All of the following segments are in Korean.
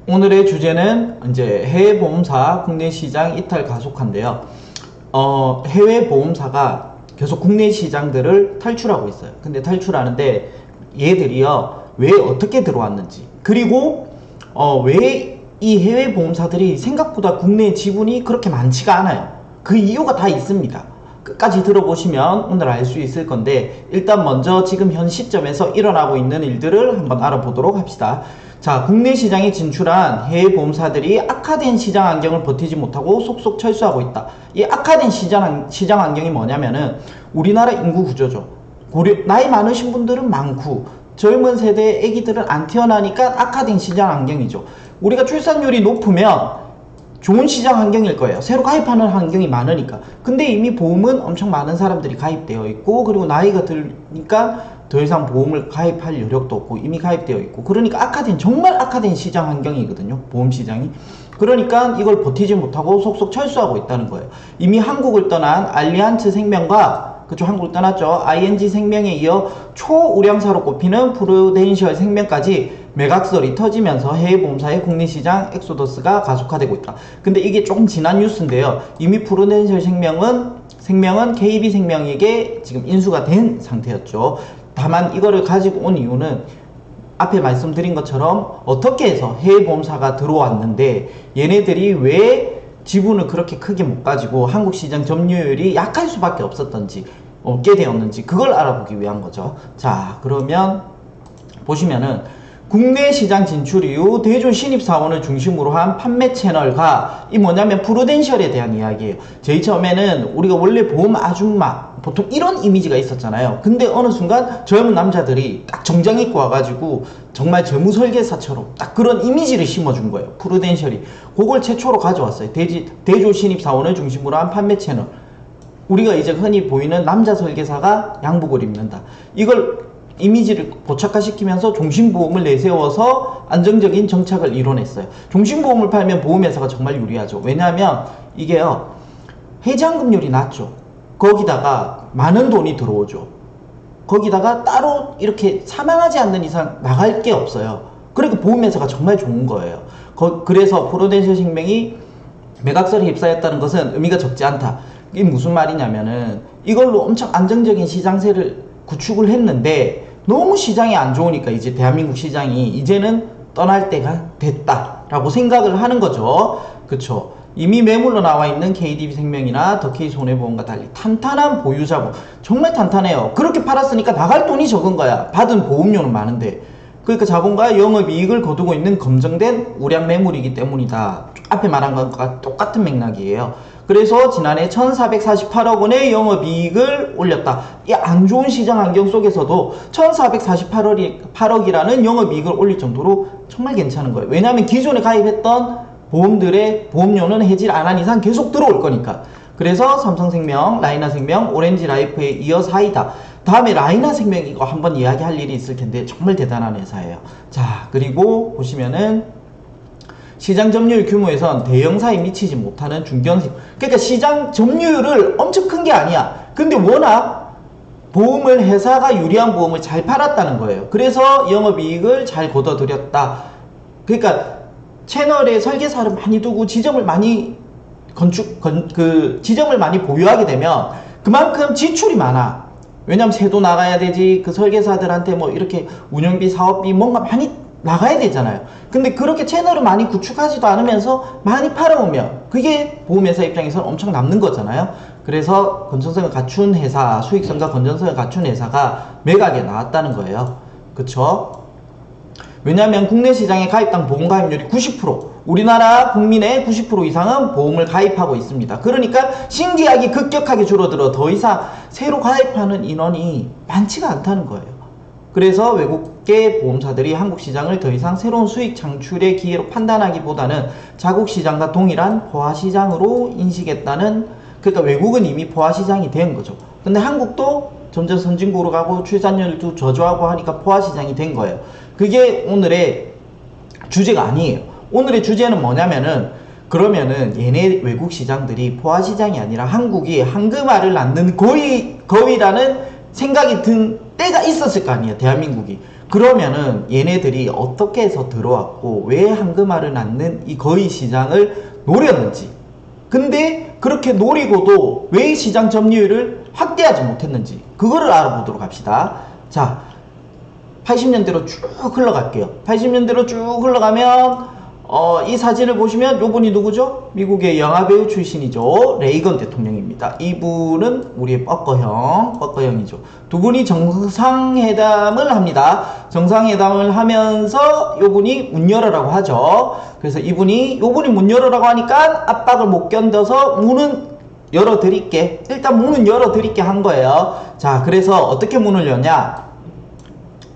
오늘의 주제는 이제 해외 보험사 국내 시장 이탈 가속화인데요. 해외 보험사가 계속 국내 시장들을 탈출하고 있어요. 근데 탈출하는데 얘들이요, 왜 어떻게 들어왔는지, 그리고 왜 이 해외 보험사들이 생각보다 국내 지분이 그렇게 많지가 않아요. 그 이유가 다 있습니다. 끝까지 들어보시면 오늘 알 수 있을 건데, 일단 먼저 지금 현 시점에서 일어나고 있는 일들을 한번 알아보도록 합시다. 자, 국내 시장에 진출한 해외 보험사들이 악화된 시장 환경을 버티지 못하고 속속 철수하고 있다. 이 악화된 시장 환경이 뭐냐면은 우리나라 인구 구조죠. 나이 많으신 분들은 많고 젊은 세대의 애기들은 안 태어나니까 악화된 시장 환경이죠. 우리가 출산율이 높으면 좋은 시장 환경일 거예요. 새로 가입하는 환경이 많으니까. 근데 이미 보험은 엄청 많은 사람들이 가입되어 있고, 그리고 나이가 들니까 더 이상 보험을 가입할 여력도 없고 이미 가입되어 있고, 그러니까 정말 악화된 시장 환경이거든요, 보험 시장이. 그러니까 이걸 버티지 못하고 속속 철수하고 있다는 거예요. 이미 한국을 떠난 알리안츠 생명과, 그쵸, 한국을 떠났죠, ING 생명에 이어 초우량사로 꼽히는 프루덴셜 생명까지 매각설이 터지면서 해외 보험사의 국내 시장 엑소더스가 가속화되고 있다. 근데 이게 조금 지난 뉴스인데요. 이미 프루덴셜 생명은 KB생명에게 지금 인수가 된 상태였죠. 다만 이거를 가지고 온 이유는 앞에 말씀드린 것처럼 어떻게 해서 해외 보험사가 들어왔는데 얘네들이 왜 지분을 그렇게 크게 못 가지고 한국 시장 점유율이 약할 수밖에 없었던지, 없게 되었는지, 그걸 알아보기 위한 거죠. 자, 그러면 보시면은 국내 시장 진출 이후 대중 신입사원을 중심으로 한 판매 채널과, 이 뭐냐면 프루덴셜에 대한 이야기예요. 제일 처음에는 우리가 원래 보험 아줌마, 보통 이런 이미지가 있었잖아요. 근데 어느 순간 젊은 남자들이 딱 정장 입고 와가지고 정말 재무설계사처럼 딱 그런 이미지를 심어준 거예요, 프루덴셜이. 그걸 최초로 가져왔어요. 대조 신입사원을 중심으로 한 판매 채널. 우리가 이제 흔히 보이는 남자 설계사가 양복을 입는다, 이걸 이미지를 고착화시키면서 종신보험을 내세워서 안정적인 정착을 이뤄냈어요. 종신보험을 팔면 보험회사가 정말 유리하죠. 왜냐하면 이게요, 해지환급률이 낮죠. 거기다가 많은 돈이 들어오죠. 거기다가 따로 이렇게 사망하지 않는 이상 나갈 게 없어요. 그러니까 보험회사가 정말 좋은 거예요. 그래서 프루덴셜 생명이 매각설에 휩싸였다는 것은 의미가 적지 않다. 이게 무슨 말이냐면은 이걸로 엄청 안정적인 시장세를 구축을 했는데 너무 시장이 안 좋으니까 이제 대한민국 시장이 이제는 떠날 때가 됐다라고 생각을 하는 거죠. 그쵸? 이미 매물로 나와 있는 KDB생명이나 더K손해보험과 달리 탄탄한 보유자본, 정말 탄탄해요. 그렇게 팔았으니까 나갈 돈이 적은 거야. 받은 보험료는 많은데. 그러니까 자본과 영업이익을 거두고 있는 검증된 우량 매물이기 때문이다. 앞에 말한 것과 똑같은 맥락이에요. 그래서 지난해 1448억 원의 영업이익을 올렸다. 이 안 좋은 시장 환경 속에서도 1448억이라는 영업이익을 올릴 정도로 정말 괜찮은 거예요. 왜냐하면 기존에 가입했던 보험들의 보험료는 해지를 안 한 이상 계속 들어올 거니까. 그래서 삼성생명, 라이나생명, 오렌지라이프에 이어 4위다. 다음에 라이나생명 이거 한번 이야기할 일이 있을 텐데 정말 대단한 회사예요. 자, 그리고 보시면은 시장 점유율 규모에선 대형사에 미치지 못하는 중견식, 그러니까 시장 점유율을 엄청 큰 게 아니야. 근데 워낙 보험을, 회사가 유리한 보험을 잘 팔았다는 거예요. 그래서 영업이익을 잘 거둬들였다. 그러니까 채널에 설계사를 많이 두고 지점을 많이 지점을 많이 보유하게 되면 그만큼 지출이 많아. 왜냐면 세도 나가야 되지, 그 설계사들한테 뭐 이렇게 운영비, 사업비 뭔가 많이 나가야 되잖아요. 근데 그렇게 채널을 많이 구축하지도 않으면서 많이 팔아오면 그게 보험회사 입장에서는 엄청 남는 거잖아요. 그래서 건전성을 갖춘 회사, 수익성과 건전성을 갖춘 회사가 매각에 나왔다는 거예요. 그쵸? 왜냐하면 국내 시장의 가입당 보험 가입률이 90%, 우리나라 국민의 90% 이상은 보험을 가입하고 있습니다. 그러니까 신규약이 급격하게 줄어들어 더 이상 새로 가입하는 인원이 많지가 않다는 거예요. 그래서 외국계 보험사들이 한국 시장을 더 이상 새로운 수익 창출의 기회로 판단하기보다는 자국 시장과 동일한 포화 시장으로 인식했다는, 그러니까 외국은 이미 포화 시장이 된 거죠. 근데 한국도 점점 선진국으로 가고 출산율도 저조하고 하니까 포화 시장이 된 거예요. 그게 오늘의 주제가 아니에요. 오늘의 주제는 뭐냐면은, 그러면은 얘네 외국 시장들이 포화 시장이 아니라 한국이 한금알을 낳는 거위라는 생각이 든 때가 있었을 거 아니에요, 대한민국이. 그러면은 얘네들이 어떻게 해서 들어왔고 왜 황금알을 낳는 이 거위 시장을 노렸는지, 근데 그렇게 노리고도 왜 시장 점유율을 확대하지 못했는지, 그거를 알아보도록 합시다. 자, 80년대로 쭉 흘러갈게요. 80년대로 쭉 흘러가면 이 사진을 보시면 요분이 누구죠? 미국의 영화배우 출신이죠. 레이건 대통령입니다. 이분은 우리의 뻐꺼형이죠. 두 분이 정상회담을 합니다. 정상회담을 하면서 요분이 문 열어라고 하죠. 그래서 요분이 문 열어라고 하니까 압박을 못 견뎌서 문은 열어드릴게, 일단 문은 열어드릴게 한 거예요. 자, 그래서 어떻게 문을 여냐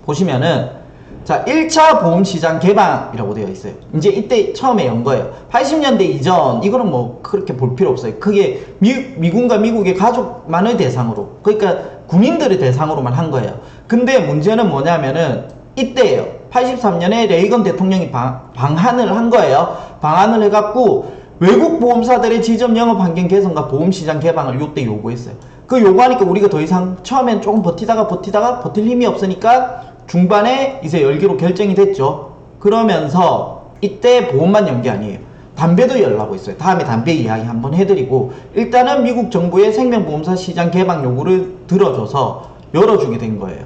보시면은, 자, 1차 보험시장 개방이라고 되어 있어요. 이제 이때 처음에 연 거예요. 80년대 이전, 이거는 뭐 그렇게 볼 필요 없어요. 그게 미군과 미국의 가족만을 대상으로, 그러니까 군인들을 대상으로만 한 거예요. 근데 문제는 뭐냐면은 이때예요. 83년에 레이건 대통령이 방한을 한 거예요. 방한을 해갖고 외국 보험사들의 지점 영업 환경 개선과 보험시장 개방을 이때 요구했어요. 그 요구하니까 우리가 더 이상 처음엔 조금 버티다가 버틸 힘이 없으니까 중반에 이제 열기로 결정이 됐죠. 그러면서 이때 보험만 연 게 아니에요. 담배도 열라고 있어요. 다음에 담배 이야기 한번 해드리고, 일단은 미국 정부의 생명보험사 시장 개방 요구를 들어줘서 열어주게 된 거예요.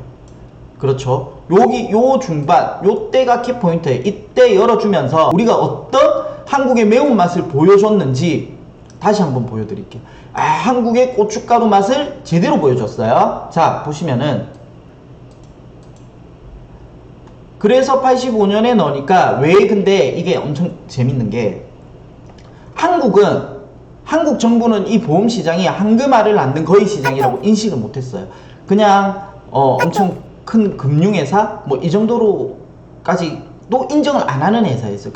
그렇죠. 요 중반, 요때가 키포인트예요. 이때 열어주면서 우리가 어떤 한국의 매운맛을 보여줬는지 다시 한번 보여드릴게요. 한국의 고춧가루 맛을 제대로 보여줬어요. 자, 보시면은, 그래서 85년에 넣으니까, 왜 근데 이게 엄청 재밌는 게, 한국 정부는 이 보험시장이 황금알을 낳는 거위 시장이라고 인식을 못했어요. 그냥 엄청 큰 금융회사 뭐 이 정도로까지도 인정을 안 하는 회사였어요.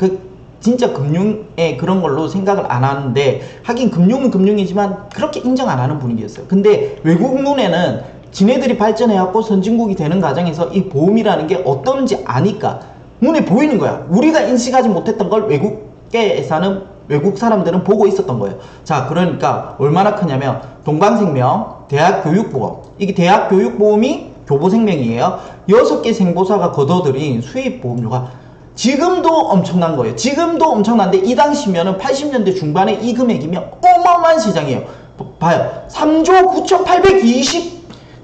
진짜 금융의 그런 걸로 생각을 안 하는데, 하긴 금융은 금융이지만 그렇게 인정 안 하는 분위기였어요. 근데 외국 눈에는 지네들이 발전해갖고 선진국이 되는 과정에서 이 보험이라는 게 어떤지 아니까 눈에 보이는 거야. 우리가 인식하지 못했던 걸 외국 사람들은 보고 있었던 거예요. 자, 그러니까 얼마나 크냐면, 동방생명, 대학교육보험, 이게 대학교육보험이 교보생명이에요. 6개 생보사가 거둬들인 수입보험료가 지금도 엄청난 거예요. 지금도 엄청난데, 이 당시면은 80년대 중반에 이 금액이면 어마어마한 시장이에요. 봐요. 3조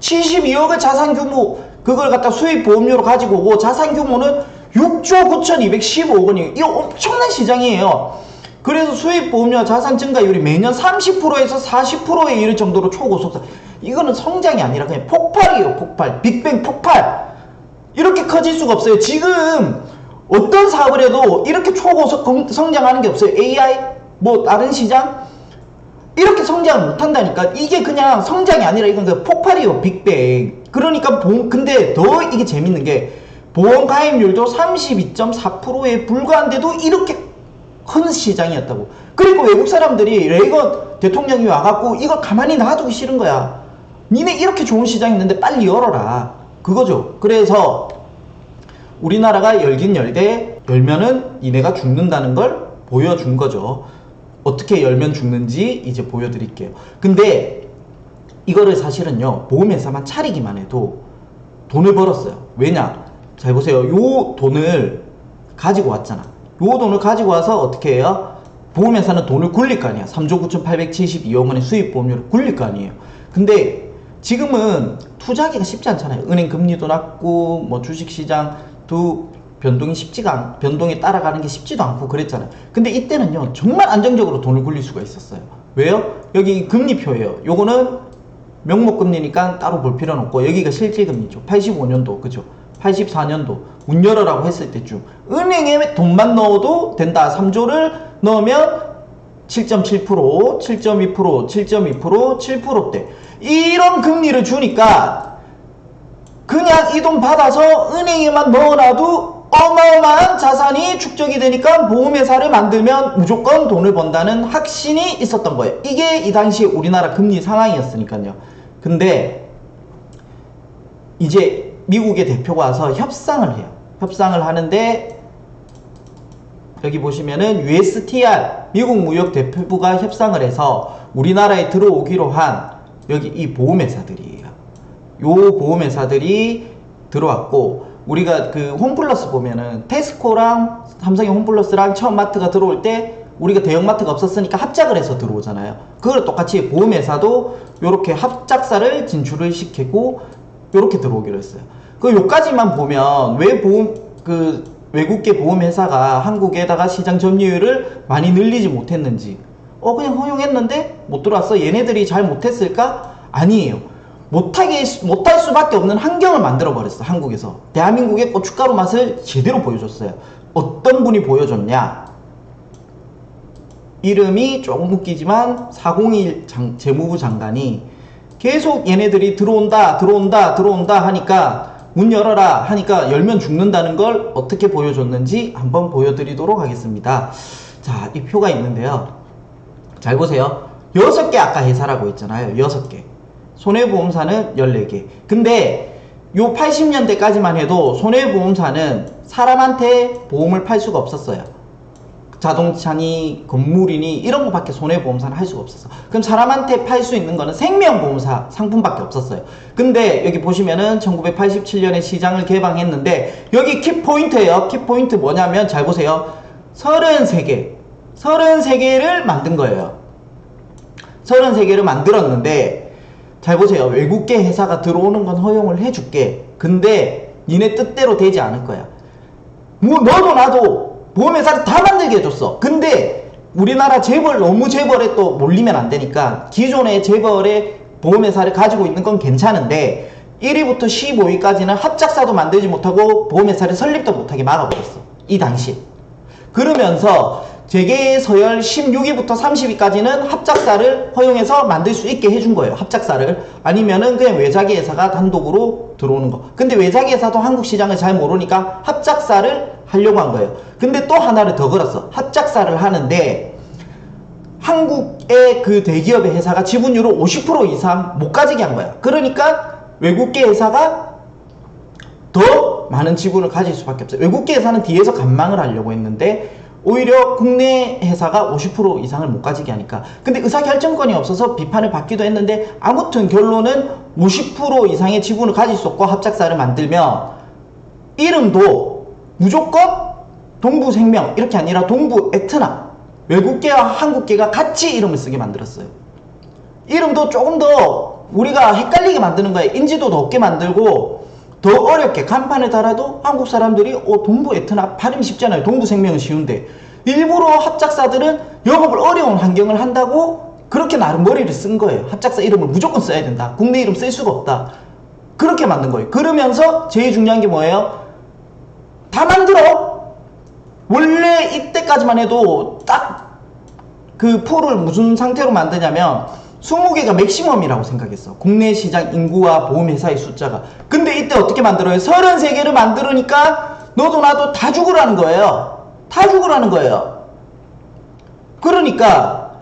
9,872억의 자산 규모, 그걸 갖다 수입 보험료로 가지고 오고, 자산 규모는 6조 9,215억 원이에요. 이거 엄청난 시장이에요. 그래서 수입 보험료 자산 증가율이 매년 30%에서 40%에 이를 정도로 초고속성. 이거는 성장이 아니라 그냥 폭발이에요. 폭발. 빅뱅 폭발. 이렇게 커질 수가 없어요. 지금 어떤 사업을 해도 이렇게 초고속 성장하는 게 없어요. AI, 뭐 다른 시장 이렇게 성장을 못한다니까. 이게 그냥 성장이 아니라 이건 그냥 폭발이에요. 빅뱅. 그러니까 근데 더 이게 재밌는 게, 보험 가입률도 32.4%에 불과한데도 이렇게 큰 시장이었다고. 그리고 외국 사람들이 레이건 대통령이 와갖고 이거 가만히 놔두기 싫은 거야. 니네 이렇게 좋은 시장 있는데 빨리 열어라, 그거죠. 그래서 우리나라가 열긴 열되, 열면은 니네가 죽는다는 걸 보여준 거죠. 어떻게 열면 죽는지 이제 보여드릴게요. 근데 이거를 사실은요, 보험회사만 차리기만 해도 돈을 벌었어요. 왜냐? 잘 보세요. 요 돈을 가지고 왔잖아. 요 돈을 가지고 와서 어떻게 해요? 보험회사는 돈을 굴릴 거 아니야. 3조 9,872억 원의 수입보험료를 굴릴 거 아니에요. 근데 지금은 투자하기가 쉽지 않잖아요. 은행 금리도 낮고, 뭐 주식시장도 변동이 따라가는 게 쉽지도 않고 그랬잖아요. 근데 이때는요, 정말 안정적으로 돈을 굴릴 수가 있었어요. 왜요? 여기 금리표예요. 요거는 명목금리니까 따로 볼 필요는 없고, 여기가 실질금리죠. 85년도, 그죠? 84년도 문 열어라고 했을 때쯤 은행에 돈만 넣어도 된다. 3조를 넣으면 7.7%, 7.2%, 7.2%, 7%대 이런 금리를 주니까, 그냥 이 돈 받아서 은행에만 넣어놔도 어마어마한 자산이 축적이 되니까 보험회사를 만들면 무조건 돈을 번다는 확신이 있었던 거예요. 이게 이 당시 우리나라 금리 상황이었으니까요. 근데 이제 미국의 대표가 와서 협상을 해요. 협상을 하는데, 여기 보시면은 USTR, 미국 무역 대표부가 협상을 해서 우리나라에 들어오기로 한 여기 이 보험회사들이에요. 요 보험회사들이 들어왔고, 우리가 그 홈플러스 보면은 테스코랑 삼성의 홈플러스랑 처음 마트가 들어올 때 우리가 대형마트가 없었으니까 합작을 해서 들어오잖아요. 그걸 똑같이 보험회사도 요렇게 합작사를 진출을 시키고 요렇게 들어오기로 했어요. 그 요까지만 보면 왜 외국계 보험회사가 한국에다가 시장 점유율을 많이 늘리지 못했는지, 그냥 허용했는데 못 들어왔어? 얘네들이 잘 못했을까? 아니에요. 못할 수밖에 없는 환경을 만들어 버렸어. 한국에서 대한민국의 고춧가루 맛을 제대로 보여줬어요. 어떤 분이 보여줬냐? 이름이 조금 웃기지만 401 재무부 장관이 계속 얘네들이 들어온다 하니까, 문 열어라 하니까 열면 죽는다는 걸 어떻게 보여줬는지 한번 보여드리도록 하겠습니다. 자, 이 표가 있는데요. 잘 보세요. 6개 아까 회사라고 했잖아요. 6개. 손해보험사는 14개. 근데 요 80년대까지만 해도 손해보험사는 사람한테 보험을 팔 수가 없었어요. 자동차니 건물이니 이런 거밖에 손해보험사는 할 수가 없었어. 그럼 사람한테 팔 수 있는 거는 생명보험사 상품밖에 없었어요. 근데 여기 보시면은 1987년에 시장을 개방했는데, 여기 키포인트예요. 키포인트 뭐냐면 잘 보세요. 33개를 만든 거예요. 33개를 만들었는데 잘 보세요. 외국계 회사가 들어오는 건 허용을 해줄게. 근데 니네 뜻대로 되지 않을 거야. 뭐 너도 나도 보험회사를 다 만들게 해줬어. 근데 우리나라 너무 재벌에 또 몰리면 안 되니까 기존의 재벌의 보험회사를 가지고 있는 건 괜찮은데 1위부터 15위까지는 합작사도 만들지 못하고 보험회사를 설립도 못하게 막아버렸어. 이 당시. 그러면서 재계 서열 16위부터 30위까지는 합작사를 허용해서 만들 수 있게 해준 거예요. 합작사를. 아니면은 그냥 외자기 회사가 단독으로 들어오는 거. 근데 외자기 회사도 한국 시장을 잘 모르니까 합작사를 하려고 한 거예요. 근데 또 하나를 더 걸었어. 합작사를 하는데 한국의 그 대기업의 회사가 지분율을 50% 이상 못 가지게 한 거야. 그러니까 외국계 회사가 더 많은 지분을 가질 수밖에 없어요. 외국계 회사는 뒤에서 간망을 하려고 했는데 오히려 국내 회사가 50% 이상을 못 가지게 하니까. 근데 의사결정권이 없어서 비판을 받기도 했는데, 아무튼 결론은 50% 이상의 지분을 가질 수 없고 합작사를 만들면 이름도 무조건 동부생명 이렇게 아니라 동부에트나, 외국계와 한국계가 같이 이름을 쓰게 만들었어요. 이름도 조금 더 우리가 헷갈리게 만드는 거예요. 인지도도 없게 만들고 더 어렵게 간판을 달아도 한국 사람들이 동부에트나 발음이 쉽잖아요. 동부생명은 쉬운데 일부러 합작사들은 영업을 어려운 환경을 한다고 그렇게 나름 머리를 쓴 거예요. 합작사 이름을 무조건 써야 된다. 국내 이름 쓸 수가 없다. 그렇게 만든 거예요. 그러면서 제일 중요한 게 뭐예요? 다 만들어. 원래 이때까지만 해도 딱 그 풀을 무슨 상태로 만드냐면 20개가 맥시멈이라고 생각했어. 국내 시장 인구와 보험회사의 숫자가. 근데 이때 어떻게 만들어요? 33개를 만들으니까 너도 나도 다 죽으라는 거예요. 다 죽으라는 거예요. 그러니까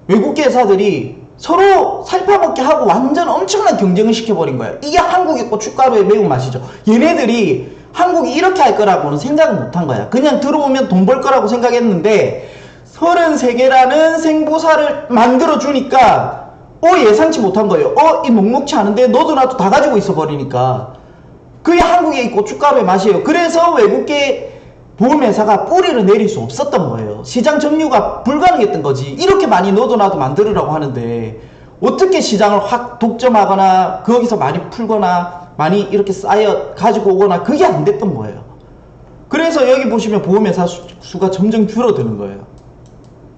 외국계 회사들이 서로 살파먹게 하고 완전 엄청난 경쟁을 시켜버린 거예요. 이게 한국의 고춧가루의 매운맛이죠. 얘네들이 한국이 이렇게 할 거라고는 생각을 못한 거야. 그냥 들어오면 돈 벌 거라고 생각했는데 33개라는 생보사를 만들어주니까 예상치 못한 거예요. 이 녹록치 않은데 너도 나도 다 가지고 있어 버리니까. 그게 한국의 고춧가루의 맛이에요. 그래서 외국계 보험회사가 뿌리를 내릴 수 없었던 거예요. 시장 점유가 불가능했던 거지. 이렇게 많이 너도 나도 만들으라고 하는데 어떻게 시장을 확 독점하거나 거기서 많이 풀거나 많이 이렇게 쌓여 가지고 오거나 그게 안 됐던 거예요. 그래서 여기 보시면 보험회사 수가 점점 줄어드는 거예요.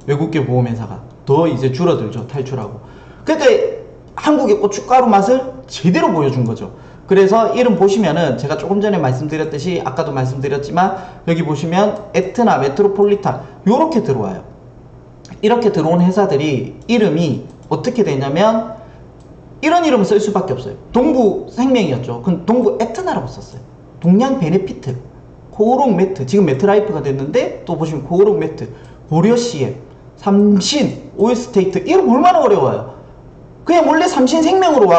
외국계 보험회사가 더 이제 줄어들죠. 탈출하고. 그러니까 한국의 고춧가루 맛을 제대로 보여준 거죠. 그래서 이름 보시면은 제가 조금 전에 말씀드렸듯이 아까도 말씀드렸지만 여기 보시면 에트나, 메트로폴리탄 요렇게 들어와요. 이렇게 들어온 회사들이 이름이 어떻게 되냐면 이런 이름을 쓸 수밖에 없어요. 동부생명이었죠. 그럼 동부에트나라고 썼어요. 동양베네피트, 코오롱 매트, 지금 매트라이프가 됐는데 또 보시면 코오롱 매트, 보려CM, 삼신, 오일스테이트 이름 얼마나 어려워요. 그냥 원래 삼신생명으로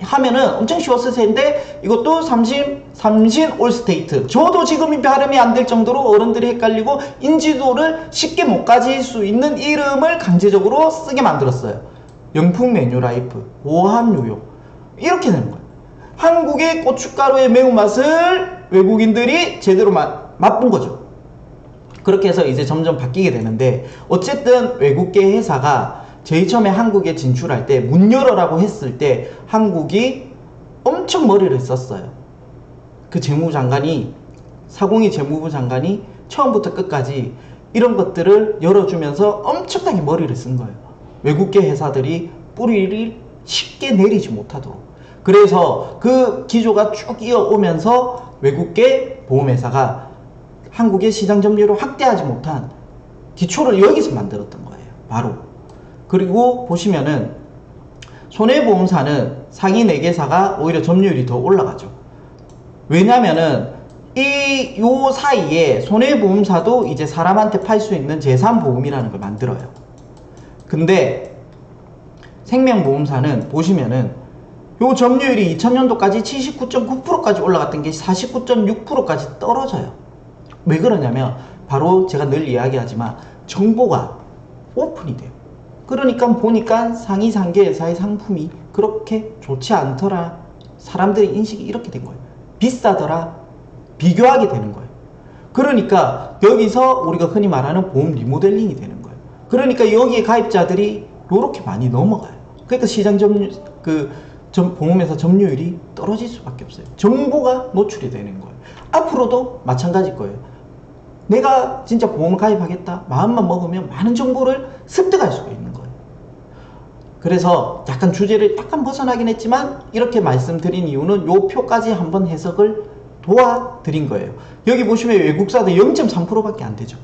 하면은 엄청 쉬웠을 텐데 이것도 삼신 올스테이트. 저도 지금 발음이 안 될 정도로 어른들이 헷갈리고 인지도를 쉽게 못 가질 수 있는 이름을 강제적으로 쓰게 만들었어요. 영풍 메뉴라이프, 보험요요 이렇게 되는 거예요. 한국의 고춧가루의 매운맛을 외국인들이 제대로 맛본 거죠. 그렇게 해서 이제 점점 바뀌게 되는데, 어쨌든 외국계 회사가 제일 처음에 한국에 진출할 때 문 열어라고 했을 때 한국이 엄청 머리를 썼어요. 그 재무부 장관이, 사공희 재무부 장관이 처음부터 끝까지 이런 것들을 열어주면서 엄청나게 머리를 쓴 거예요. 외국계 회사들이 뿌리를 쉽게 내리지 못하도록. 그래서 그 기조가 쭉 이어오면서 외국계 보험회사가 한국의 시장 점유율을 확대하지 못한 기초를 여기서 만들었던 거예요. 바로. 그리고 보시면은 손해보험사는 상위 4개사가 오히려 점유율이 더 올라가죠. 왜냐면은 요 사이에 손해보험사도 이제 사람한테 팔 수 있는 재산보험이라는 걸 만들어요. 근데 생명보험사는 보시면은 요 점유율이 2000년도까지 79.9%까지 올라갔던 게 49.6%까지 떨어져요. 왜 그러냐면 바로 제가 늘 이야기하지만 정보가 오픈이 돼요. 그러니까 보니까 상위 3개 회사의 상품이 그렇게 좋지 않더라. 사람들의 인식이 이렇게 된 거예요. 비싸더라. 비교하게 되는 거예요. 그러니까 여기서 우리가 흔히 말하는 보험 리모델링이 되는 거예요. 그러니까 여기에 가입자들이 이렇게 많이 넘어가요. 그러니까 시장 보험회사 점유율이 떨어질 수밖에 없어요. 정보가 노출이 되는 거예요. 앞으로도 마찬가지일 거예요. 내가 진짜 보험을 가입하겠다 마음만 먹으면 많은 정보를 습득할 수가 있는 거예요. 그래서 약간 주제를 약간 벗어나긴 했지만 이렇게 말씀드린 이유는 요 표까지 한번 해석을 도와드린 거예요. 여기 보시면 외국사도 0.3%밖에 안 되죠.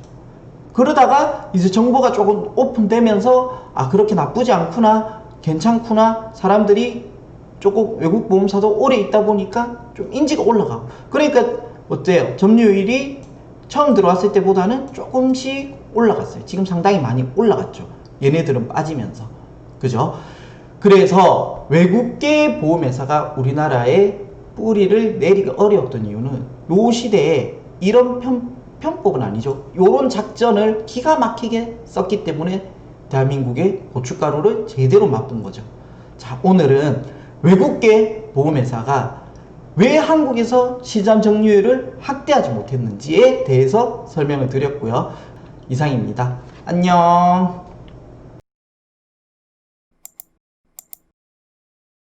그러다가 이제 정보가 조금 오픈되면서 아, 그렇게 나쁘지 않구나, 괜찮구나, 사람들이 조금 외국 보험사도 오래 있다 보니까 좀 인지가 올라가고, 그러니까 어때요? 점유율이 처음 들어왔을 때보다는 조금씩 올라갔어요. 지금 상당히 많이 올라갔죠. 얘네들은 빠지면서. 그죠? 그래서 외국계 보험회사가 우리나라에 뿌리를 내리기 어려웠던 이유는 요 시대에 이런 편법은 아니죠. 요런 작전을 기가 막히게 썼기 때문에 대한민국의 고춧가루를 제대로 맛본 거죠. 자, 오늘은 외국계 보험회사가 왜 한국에서 시장 점유율을 확대하지 못했는지에 대해서 설명을 드렸고요. 이상입니다. 안녕.